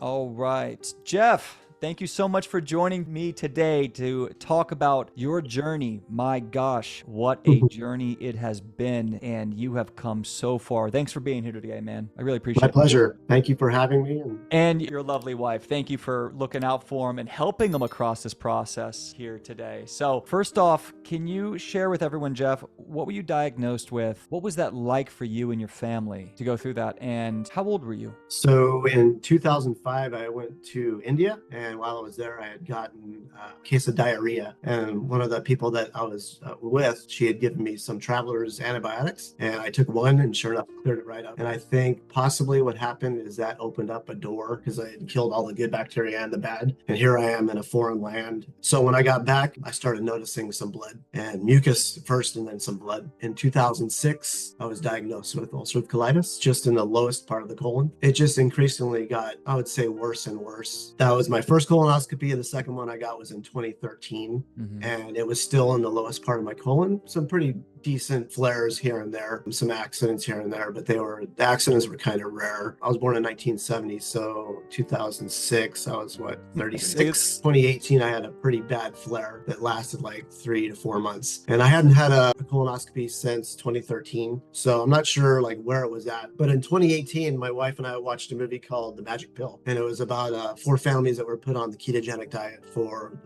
All right. Jeff, thank you so much for joining me today to talk about your journey. My gosh, what a journey it has been, and you have come so far. Thanks for being here today, man. I really My appreciate it. pleasure. Thank you for having me. And your lovely wife. Thank you for looking out for them and helping them across this process here today. So, first off, can you share with everyone, Jeff, what were you diagnosed with? What was that like for you and your family to go through that? And how old were you? So in 2005, I went to India, and while I was there, I had gotten a case of diarrhea. And one of the people that I was with, she had given me some traveler's antibiotics, and I took one, and sure enough, cleared it right up. And I think possibly what happened is that opened up a door because I had killed all the good bacteria and the bad. And here I am in a foreign land. So when I got back, I started noticing some blood and mucus first, and then some blood. In 2006, I was diagnosed with ulcerative colitis, just in the lowest part of the colon. It just increasingly got, I would say, worse and worse. That was my first colonoscopy, and the second one I got was in 2013, and it was still in the lowest part of my colon. Some pretty decent flares here and there, some accidents here and there, but the accidents were kind of rare. I was born in 1970, so 2006, I was 36. 2018, I had a pretty bad flare that lasted like 3 to 4 months, and I hadn't had a colonoscopy since 2013, so I'm not sure like where it was at. But in 2018, my wife and I watched a movie called The Magic Pill, and it was about 4 families that were put on the ketogenic diet.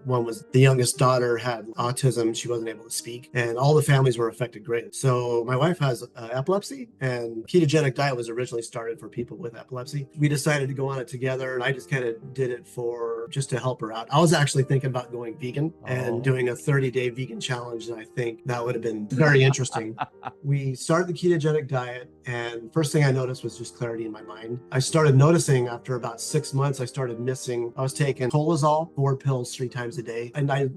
One was the youngest daughter had autism, she wasn't able to speak, and all the families were affected greatly. So my wife has epilepsy, and ketogenic diet was originally started for people with epilepsy. We decided to go on it together, and I just kind of did it just to help her out. I was actually thinking about going vegan and doing a 30-day vegan challenge, and I think that would have been very interesting. We started the ketogenic diet, and first thing I noticed was just clarity in my mind. I started noticing after about 6 months, I was taking Colazol, 4 pills 3 times a day, and I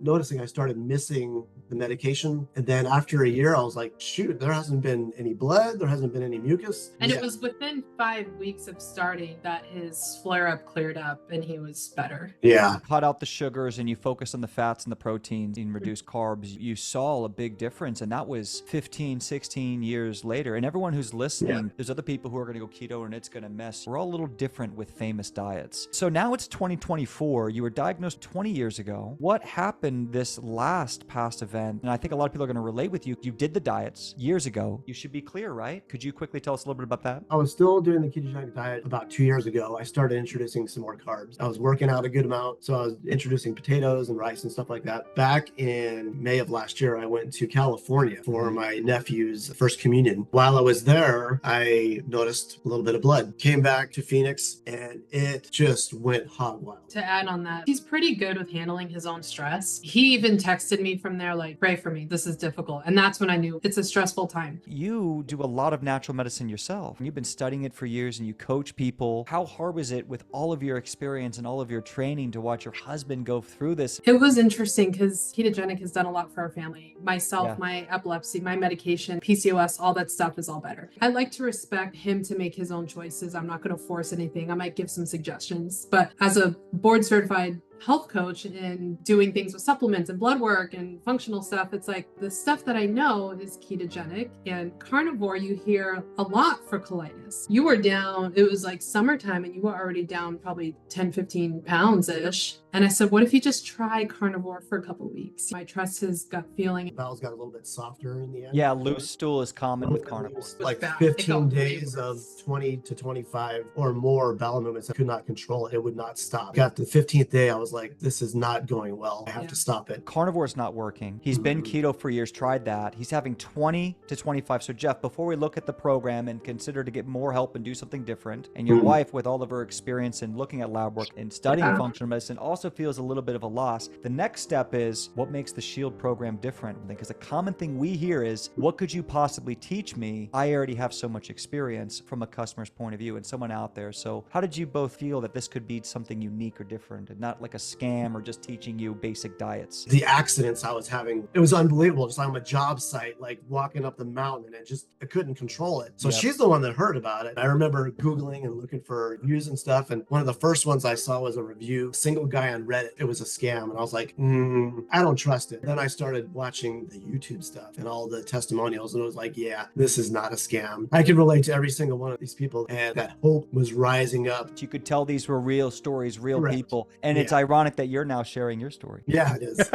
started missing the medication. And then after a year, I was like, shoot, there hasn't been any blood, there hasn't been any mucus. And it was within 5 weeks of starting that his flare-up cleared up and he was better. Yeah. Cut out the sugars and you focus on the fats and the proteins and reduce carbs. You saw a big difference, and that was 15, 16 years later. And everyone who's listening, there's other people who are going to go keto and it's going to mess. We're all a little different with famous diets. So now it's 2024. You were diagnosed 20 years ago. What happened this last past event? And I think a lot of people are going to relate with you. You did the diets years ago. You should be clear, right? Could you quickly tell us a little bit about that? I was still doing the ketogenic diet about 2 years ago. I started introducing some more carbs. I was working out a good amount, so I was introducing potatoes and rice and stuff like that. Back in May of last year, I went to California for my nephew's first communion. While I was there, I noticed a little bit of blood. Came back to Phoenix, and it just went hog wild. To add on that, he's pretty good with handling his own stress. He even texted me from there like, pray for me, this is difficult. And that's when I knew it's a stressful time. You do a lot of natural medicine yourself. You've been studying it for years and you coach people. How hard was it with all of your experience and all of your training to watch your husband go through this? It was interesting because ketogenic has done a lot for our family. Myself, my epilepsy, my medication, PCOS, all that stuff is all better. I like to respect him to make his own choices. I'm not going to force anything. I might give some suggestions, but as a board certified health coach and doing things with supplements and blood work and functional stuff, it's like the stuff that I know is ketogenic. And carnivore, you hear a lot for colitis. You were down, it was like summertime, and you were already down probably 10, 15 pounds ish. And I said, what if you just try carnivore for a couple of weeks? I trust his gut feeling. Bowels got a little bit softer in the end. Yeah, loose stool is common with carnivore. Like 15 days of 20 to 25 or more bowel movements. I could not control it. It would not stop. Got the 15th day, I was like, this is not going well. I have to stop it. Carnivore is not working. He's been keto for years, tried that. He's having 20 to 25. So Jeff, before we look at the program and consider to get more help and do something different, and your wife with all of her experience in looking at lab work and studying functional medicine also feels a little bit of a loss, the next step is what makes the S.H.I.E.L.D program different? Because a common thing we hear is, what could you possibly teach me? I already have so much experience from a customer's point of view and someone out there. So how did you both feel that this could be something unique or different and not like like a scam or just teaching you basic diets? The accidents I was having, it was unbelievable. Just on a job site, like walking up the mountain, and I couldn't control it. So she's the one that heard about it. I remember Googling and looking for reviews and stuff. And one of the first ones I saw was a review, single guy on Reddit. It was a scam. And I was like, I don't trust it. Then I started watching the YouTube stuff and all the testimonials. And it was like, yeah, this is not a scam. I could relate to every single one of these people. And that hope was rising up. You could tell these were real stories, real Correct. people. And it's ironic that you're now sharing your story. Yeah, it is.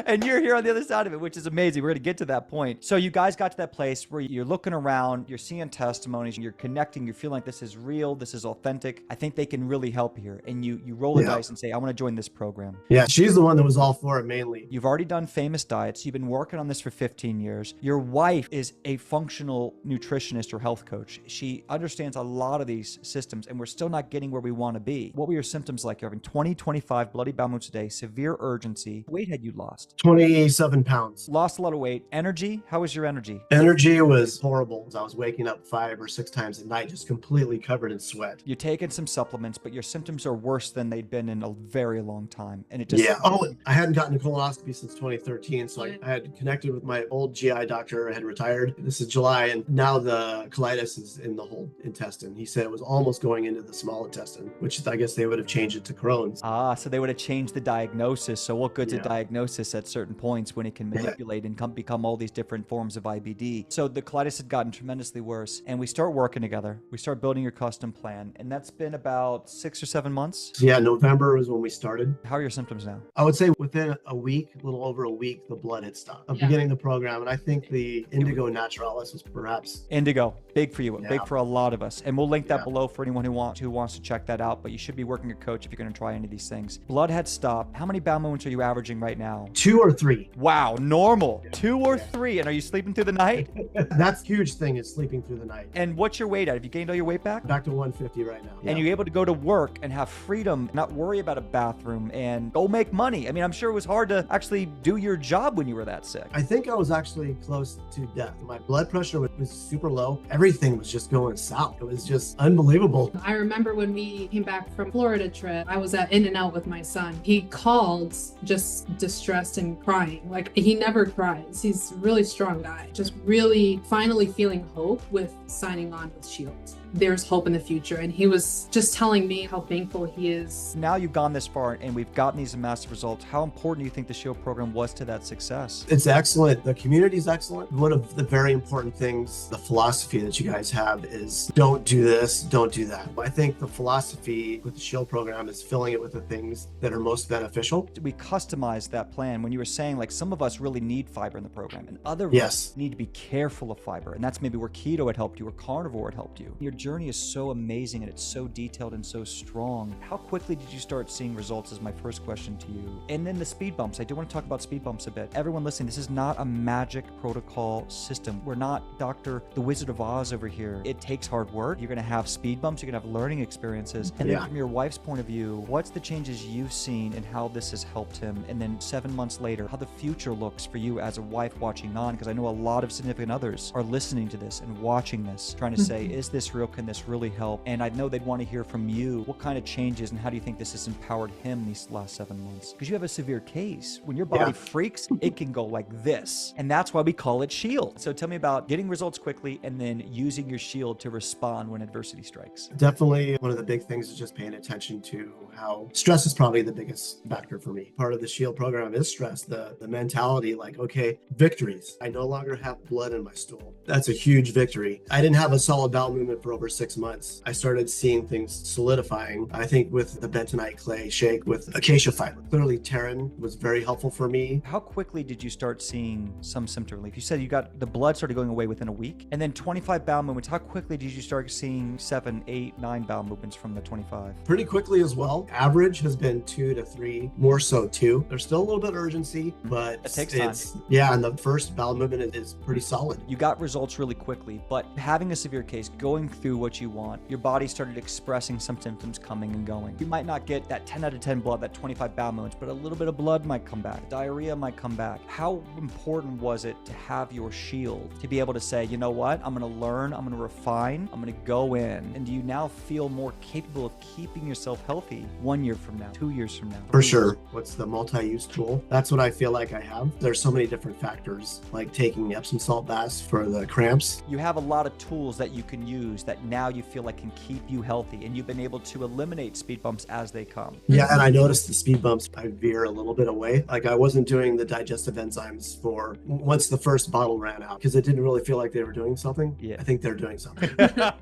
And you're here on the other side of it, which is amazing. We're going to get to that point. So you guys got to that place where you're looking around, you're seeing testimonies, you're connecting, you're feeling like this is real, this is authentic. I think they can really help here. And you roll the dice and say, I want to join this program. Yeah, she's the one that was all for it mainly. You've already done famous diets. You've been working on this for 15 years. Your wife is a functional nutritionist or health coach. She understands a lot of these systems, and we're still not getting where we want to be. What were your symptoms like? You're having 20, 25 bloody bowel movements a day, severe urgency. What weight had you lost? 27 pounds. Lost a lot of weight. Energy? How was your energy? Energy was horrible. I was waking up 5 or 6 times a night, just completely covered in sweat. You're taking some supplements, but your symptoms are worse than they'd been in a very long time. And it just... Yeah. Oh, I hadn't gotten a colonoscopy since 2013. So I had connected with my old GI doctor. I had retired. This is July. And now the colitis is in the whole intestine. He said it was almost going into the small intestine, which I guess they would have changed it to Crohn's. So they would have changed the diagnosis. So what good's a diagnosis at certain points when it can manipulate and become all these different forms of IBD? So the colitis had gotten tremendously worse, and we start working together. We start building your custom plan, and that's been about 6 or 7 months. So yeah, November was when we started. How are your symptoms now? I would say within a week, a little over a week, the blood had stopped. I'm beginning the program, and I think the Indigo Naturalis was perhaps... Indigo, big for you, big for a lot of us. And we'll link that below for anyone who wants to check that out, but you should be working a coach if you're going to try any of these things. Blood had stopped. How many bowel movements are you averaging right now? 2 or 3. Wow, normal. 2 or 3. And are you sleeping through the night? That's a huge thing, is sleeping through the night. And what's your weight at? Have you gained all your weight back? Back to 150 right now. And you're able to go to work and have freedom, not worry about a bathroom, and go make money. I mean, I'm sure it was hard to actually do your job when you were that sick. I think I was actually close to death. My blood pressure was super low. Everything was just going south. It was just unbelievable. I remember when we came back from Florida trip, I was at In-N-Out with my son. He called just distressed and crying. Like, he never cries. He's a really strong guy. Just really finally feeling hope with signing on with S.H.I.E.L.D. There's hope in the future. And he was just telling me how thankful he is. Now you've gone this far and we've gotten these massive results. How important do you think the S.H.I.E.L.D. program was to that success? It's excellent. The community is excellent. One of the very important things, the philosophy that you guys have is don't do this, don't do that. I think the philosophy with the S.H.I.E.L.D. program is filling it with the things that are most beneficial. We customized that plan when you were saying, like, some of us really need fiber in the program and other of us need to be careful of fiber. And that's maybe where keto had helped you or carnivore had helped you. Your journey is so amazing and it's so detailed and so strong. How quickly did you start seeing results is my first question to you. And then the speed bumps. I do want to talk about speed bumps a bit. Everyone listening, this is not a magic protocol system. We're not Dr. The Wizard of Oz over here. It takes hard work. You're going to have speed bumps. You're going to have learning experiences. And then from your wife's point of view, what's the changes you've seen and how this has helped him? And then 7 months later, how the future looks for you as a wife watching on, because I know a lot of significant others are listening to this and watching this, trying to say, is this real? Can this really help? And I know they'd want to hear from you. What kind of changes and how do you think this has empowered him these last 7 months? Because you have a severe case. When your body freaks, it can go like this. And that's why we call it S.H.I.E.L.D. So tell me about getting results quickly and then using your S.H.I.E.L.D. to respond when adversity strikes. Definitely one of the big things is just paying attention to how stress is probably the biggest factor for me. Part of the S.H.I.E.L.D. program is stress, the mentality like, okay, victories. I no longer have blood in my stool. That's a huge victory. I didn't have a solid bowel movement for over 6 months. I started seeing things solidifying, I think, with the bentonite clay shake with acacia fiber. Clearly, Taryn was very helpful for me. How quickly did you start seeing some symptom relief? You said you got the blood started going away within a week, and then 25 bowel movements. How quickly did you start seeing 7, 8, 9 bowel movements from the 25? Pretty quickly as well. Average has been 2 to 3, more so 2. There's still a little bit of urgency, but it takes time. And the first bowel movement is pretty solid. You got results really quickly, but having a severe case, going through through what you want. Your body started expressing some symptoms coming and going. You might not get that 10 out of 10 blood, that 25 bowel movements, but a little bit of blood might come back. Diarrhea might come back. How important was it to have your shield, to be able to say, you know what, I'm going to learn, I'm going to refine, I'm going to go in? And do you now feel more capable of keeping yourself healthy 1 year from now, 2 years from now? For sure. What's the multi-use tool? That's what I feel like I have. There's so many different factors, like taking Epsom salt baths for the cramps. You have a lot of tools that you can use that now you feel like can keep you healthy, and you've been able to eliminate speed bumps as they come. Yeah, and I noticed the speed bumps, I veer a little bit away. Like I wasn't doing the digestive enzymes for once the first bottle ran out because it didn't really feel like they were doing something. Yeah. I think they're doing something.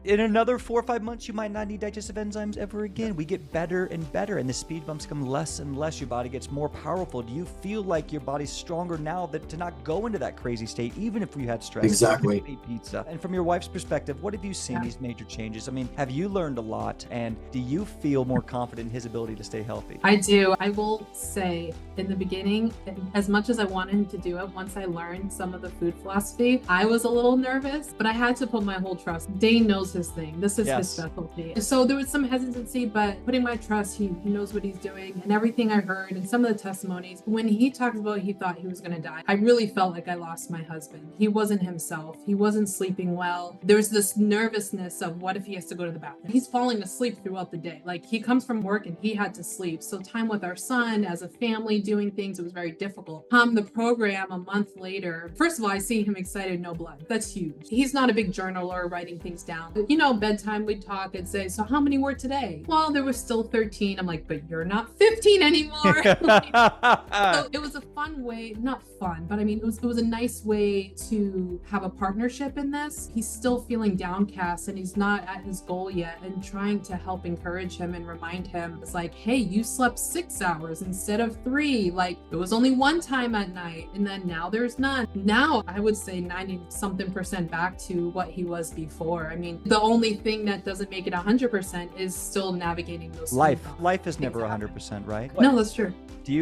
In another 4 or 5 months, you might not need digestive enzymes ever again. We get better and better, and the speed bumps come less and less. Your body gets more powerful. Do you feel like your body's stronger now that to not go into that crazy state, even if you had stress? Exactly. Pizza. And from your wife's perspective, what have you seen these major changes? I mean, have you learned a lot, and do you feel more confident in his ability to stay healthy? I do. I will say in the beginning, as much as I wanted him to do it, once I learned some of the food philosophy, I was a little nervous, but I had to put my whole trust. Dane knows his thing. This is his specialty. So there was some hesitancy, but putting my trust, he knows what he's doing, and everything I heard and some of the testimonies, when he talked about he thought he was going to die, I really felt like I lost my husband. He wasn't himself. He wasn't sleeping well. There's this nervousness of what if he has to go to the bathroom? He's falling asleep throughout the day. Like he comes from work and he had to sleep. So time with our son as a family doing things, it was very difficult. The program a month later, first of all, I see him excited, no blood. That's huge. He's not a big journaler writing things down. You know, bedtime we'd talk and say, so how many were today? Well, there was still 13. I'm like, but you're not 15 anymore. So it was a fun way, not fun, but I mean, it was a nice way to have a partnership in this. He's still feeling downcast and he's not at his goal yet, and trying to help encourage him and remind him, it's like, hey, you slept 6 hours instead of 3. Like it was only one time at night and then now there's none. Now I would say 90-something% back to what he was before. I mean, the only thing that doesn't make it 100% is still navigating those life is never 100%, right? No, that's true.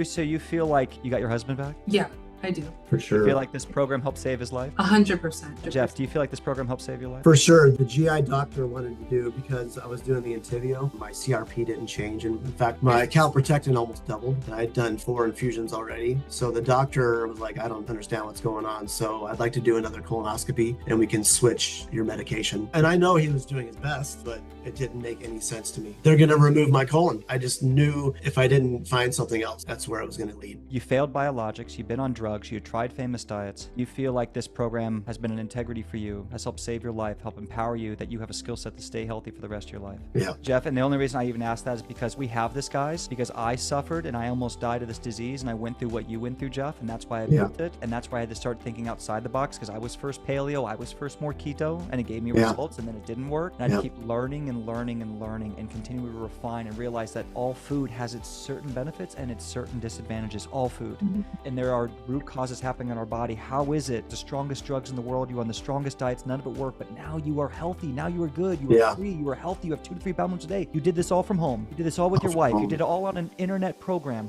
So you feel like you got your husband back? Yeah, I do. For sure. Do you feel like this program helped save his life? 100%. Jeff, do you feel like this program helped save your life? For sure. The GI doctor wanted to do, because I was doing the Entyvio, my CRP didn't change. And in fact, my calprotectin almost doubled. I had done 4 infusions already. So the doctor was like, I don't understand what's going on. So I'd like to do another colonoscopy and we can switch your medication. And I know he was doing his best, but it didn't make any sense to me. They're going to remove my colon. I just knew if I didn't find something else, that's where it was going to lead. You failed biologics, you've been on drugs, you tried famous diets. You feel like this program has been an integrity for you, has helped save your life, help empower you, that you have a skill set to stay healthy for the rest of your life. Yeah. Jeff, and the only reason I even asked that is because we have this, guys, because I suffered and I almost died of this disease, and I went through what you went through, Jeff, and that's why I built it. And that's why I had to start thinking outside the box, because I was first paleo, I was first more keto, and it gave me results, and then it didn't work. And I had to keep learning and learning and learning and continue to refine and realize that all food has its certain benefits and its certain disadvantages, all food. And there are root causes happening in our body. How is it? The strongest drugs in the world, you're on the strongest diets, none of it worked, but now you are healthy, now you are good, you are free, you are healthy, you have 2 to 3 pounds a day. You did this all from home. You did this all with your wife. You did it all on an internet program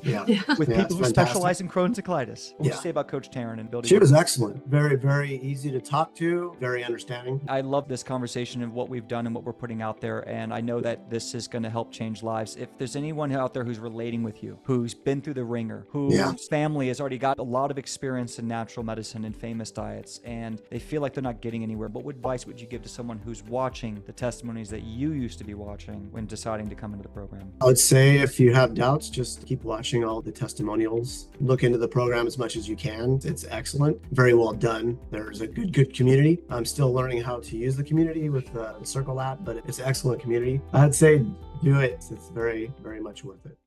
with people who specialize in Crohn's and colitis. What would you say about Coach Taryn and building? She was excellent. Very, very easy to talk to, very understanding. I love this conversation and what we've done and what we're putting out there, and I know that this is going to help change lives. If there's anyone out there who's relating with you, who's been through the ringer, whose family has already got a lot of experience in natural medicine and famous diets, and they feel like they're not getting anywhere, what advice would you give to someone who's watching the testimonies that you used to be watching when deciding to come into the program? I would say if you have doubts, just keep watching all the testimonials. Look into the program as much as you can. It's excellent. Very well done. There's a good community. I'm still learning how to use the community with the Circle app, but it's an excellent community. I'd say do it. It's very, very much worth it.